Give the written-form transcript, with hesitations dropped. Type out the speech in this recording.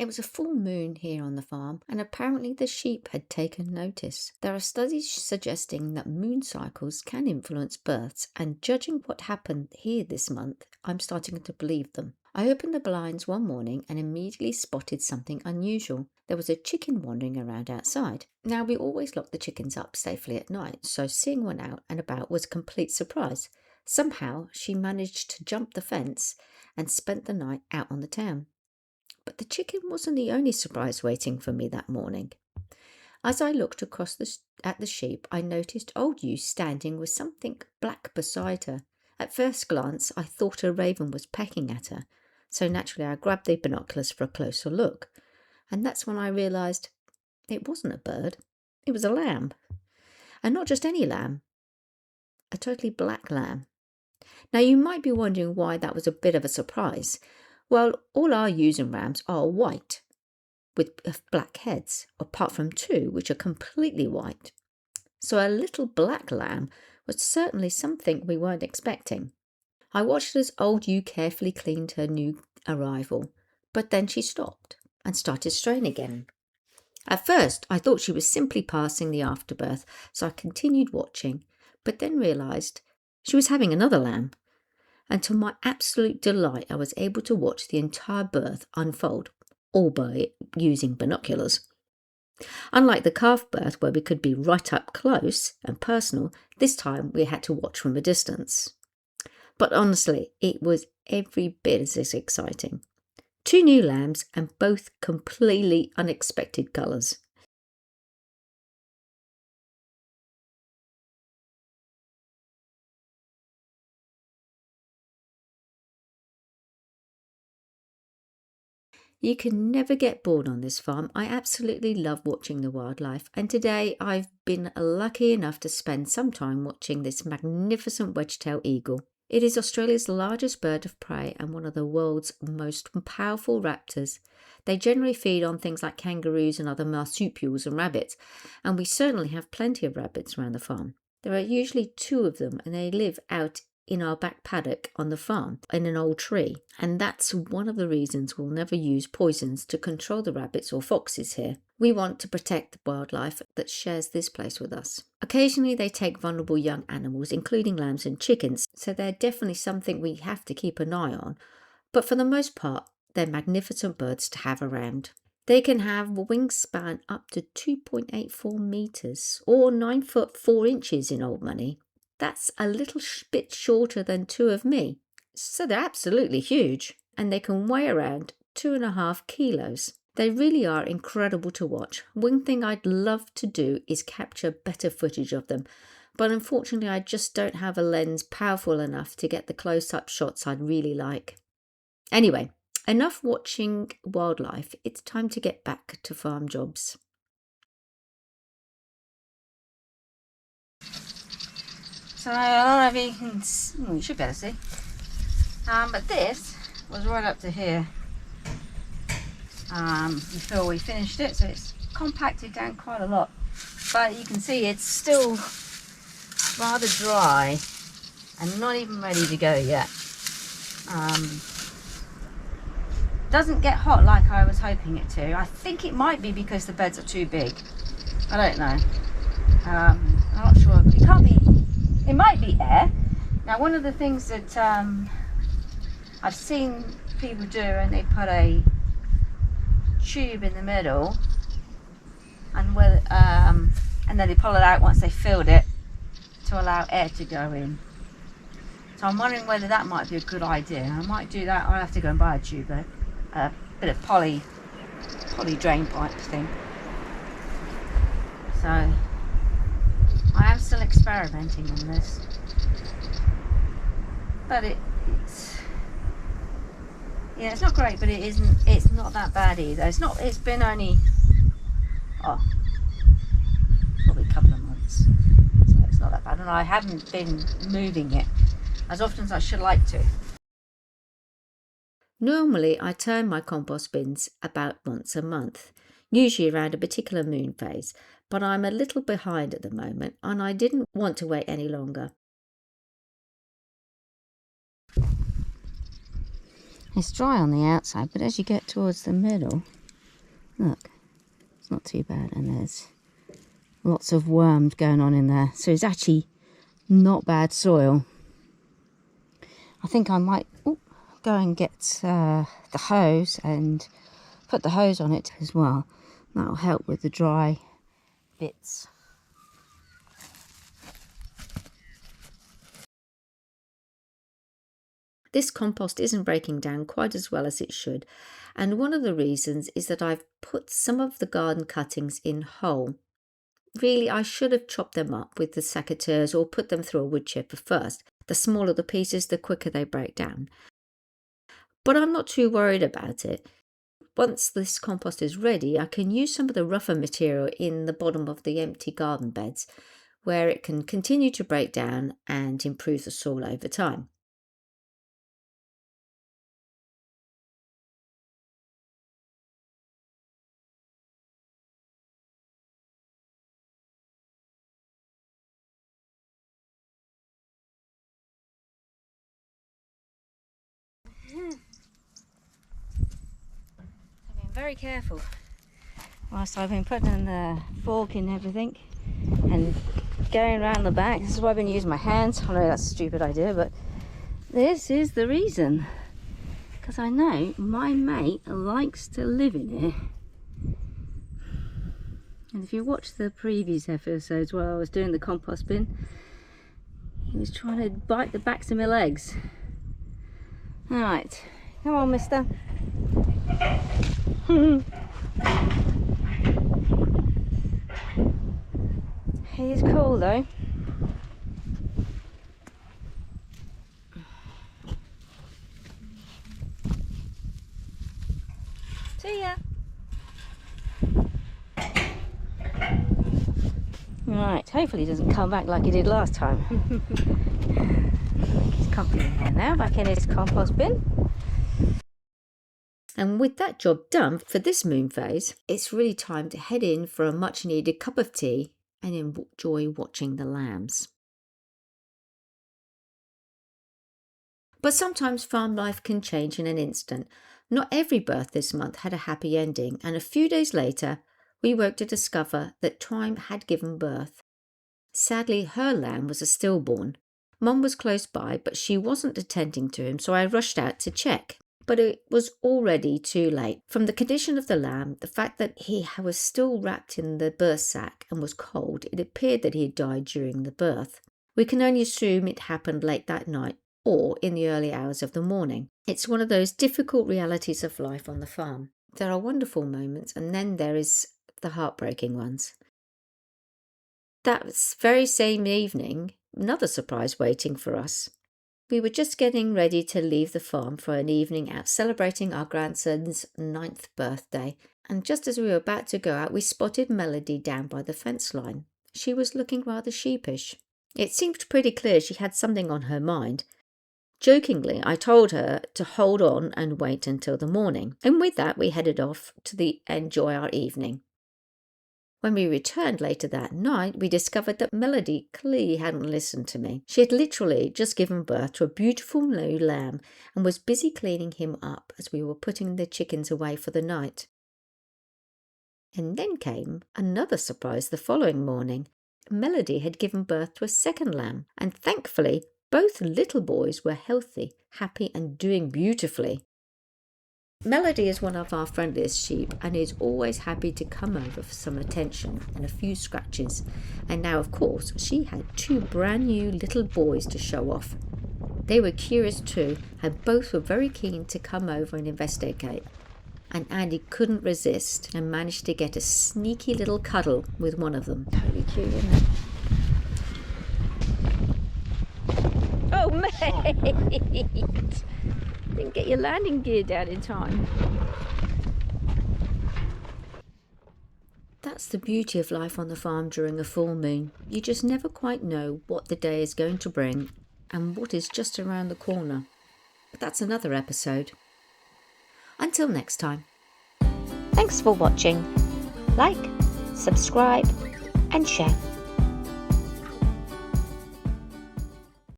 It was a full moon here on the farm, and apparently the sheep had taken notice. There are studies suggesting that moon cycles can influence births, and judging what happened here this month, I'm starting to believe them. I opened the blinds one morning and immediately spotted something unusual. There was a chicken wandering around outside. Now, we always lock the chickens up safely at night, so seeing one out and about was a complete surprise. Somehow, she managed to jump the fence and spent the night out on the town. But the chicken wasn't the only surprise waiting for me that morning. As I looked across at the sheep, I noticed old Ewe standing with something black beside her. At first glance, I thought a raven was pecking at her, so naturally I grabbed the binoculars for a closer look. And that's when I realised it wasn't a bird, it was a lamb. And not just any lamb, a totally black lamb. Now, you might be wondering why that was a bit of a surprise. Well, all our ewes and rams are white, with black heads, apart from two which are completely white. So a little black lamb was certainly something we weren't expecting. I watched as old Ewe carefully cleaned her new arrival, but then she stopped and started straying again. At first, I thought she was simply passing the afterbirth, so I continued watching, but then realised she was having another lamb. And to my absolute delight, I was able to watch the entire birth unfold, all by using binoculars. Unlike the calf birth, where we could be right up close and personal, this time we had to watch from a distance. But honestly, it was every bit as exciting. 2 new lambs and both completely unexpected colours. You can never get bored on this farm. I absolutely love watching the wildlife, and today I've been lucky enough to spend some time watching this magnificent wedge-tailed eagle. It is Australia's largest bird of prey and one of the world's most powerful raptors. They generally feed on things like kangaroos and other marsupials and rabbits, and we certainly have plenty of rabbits around the farm. There are usually 2 of them, and they live out in our back paddock on the farm in an old tree, and that's one of the reasons we'll never use poisons to control the rabbits or foxes here. We want to protect the wildlife that shares this place with us. Occasionally they take vulnerable young animals, including lambs and chickens, so they're definitely something we have to keep an eye on, but for the most part they're magnificent birds to have around. They can have a wingspan up to 2.84 metres or 9 foot 4 inches in old money. That's a little bit shorter than 2 of me, so they're absolutely huge, and they can weigh around 2.5 kilos. They really are incredible to watch. One thing I'd love to do is capture better footage of them, but unfortunately I just don't have a lens powerful enough to get the close-up shots I'd really like. Anyway, enough watching wildlife. It's time to get back to farm jobs. So I don't know if you can, you should be able to see, but this was right up to here before we finished it, so it's compacted down quite a lot, but you can see it's still rather dry and not even ready to go yet. Doesn't get hot like I was hoping it to. I think it might be because the beds are too big. I don't know. I'm not sure. It can't be. It might be air. Now, one of the things that I've seen people do, and they put a tube in the middle, and then they pull it out once they filled it to allow air to go in. So I'm wondering whether that might be a good idea. I might do that. I'll have to go and buy a tube though, a bit of poly drain pipe thing. So I am still experimenting on this, but it's it's not great, but it's not that bad either. It's been only probably a couple of months, so it's not that bad, and I haven't been moving it as often as I should like to. Normally I turn my compost bins about once a month, usually around a particular moon phase, but I'm a little behind at the moment and I didn't want to wait any longer. It's dry on the outside, but as you get towards the middle, Look, it's not too bad, and there's lots of worms going on in there. So it's actually not bad soil. I think I might go and get the hose and put the hose on it as well. That'll help with the dry bits. This compost isn't breaking down quite as well as it should, and one of the reasons is that I've put some of the garden cuttings in whole. Really, I should have chopped them up with the secateurs or put them through a wood chipper first. The smaller the pieces, the quicker they break down. But I'm not too worried about it. Once this compost is ready, I can use some of the rougher material in the bottom of the empty garden beds, where it can continue to break down and improve the soil over time. I've been very careful whilst I've been putting the fork in everything and going around the back. This is why I've been using my hands. I know that's a stupid idea, but this is the reason. Because I know my mate likes to live in here. And if you watch the previous episodes where I was doing the compost bin, he was trying to bite the backs of my legs. Alright, come on, mister. He's cool though. See ya. Right, hopefully he doesn't come back like he did last time. He's comfy in there now, back in his compost bin. And with that job done for this moon phase, it's really time to head in for a much needed cup of tea and enjoy watching the lambs. But sometimes farm life can change in an instant. Not every birth this month had a happy ending, and a few days later, we woke to discover that Time had given birth. Sadly, her lamb was a stillborn. Mum was close by, but she wasn't attending to him, so I rushed out to check. But it was already too late. From the condition of the lamb, the fact that he was still wrapped in the birth sack and was cold, it appeared that he had died during the birth. We can only assume it happened late that night or in the early hours of the morning. It's one of those difficult realities of life on the farm. There are wonderful moments, and then there is the heartbreaking ones. That very same evening, another surprise waiting for us. We were just getting ready to leave the farm for an evening out celebrating our grandson's 9th birthday, and just as we were about to go out, we spotted Melody down by the fence line. She was looking rather sheepish. It seemed pretty clear she had something on her mind. Jokingly, I told her to hold on and wait until the morning, and with that we headed off to enjoy our evening. When we returned later that night, we discovered that Melody clearly hadn't listened to me. She had literally just given birth to a beautiful new lamb and was busy cleaning him up as we were putting the chickens away for the night. And then came another surprise the following morning. Melody had given birth to a second lamb, and thankfully both little boys were healthy, happy and doing beautifully. Melody is one of our friendliest sheep and is always happy to come over for some attention and a few scratches. And now, of course, she had 2 brand new little boys to show off. They were curious too, and both were very keen to come over and investigate. And Andy couldn't resist and managed to get a sneaky little cuddle with one of them. Totally cute, isn't it? Oh, mate! Didn't get your landing gear down in time. That's the beauty of life on the farm during a full moon. You just never quite know what the day is going to bring and what is just around the corner. But that's another episode. Until next time. Thanks for watching. Like, subscribe and share.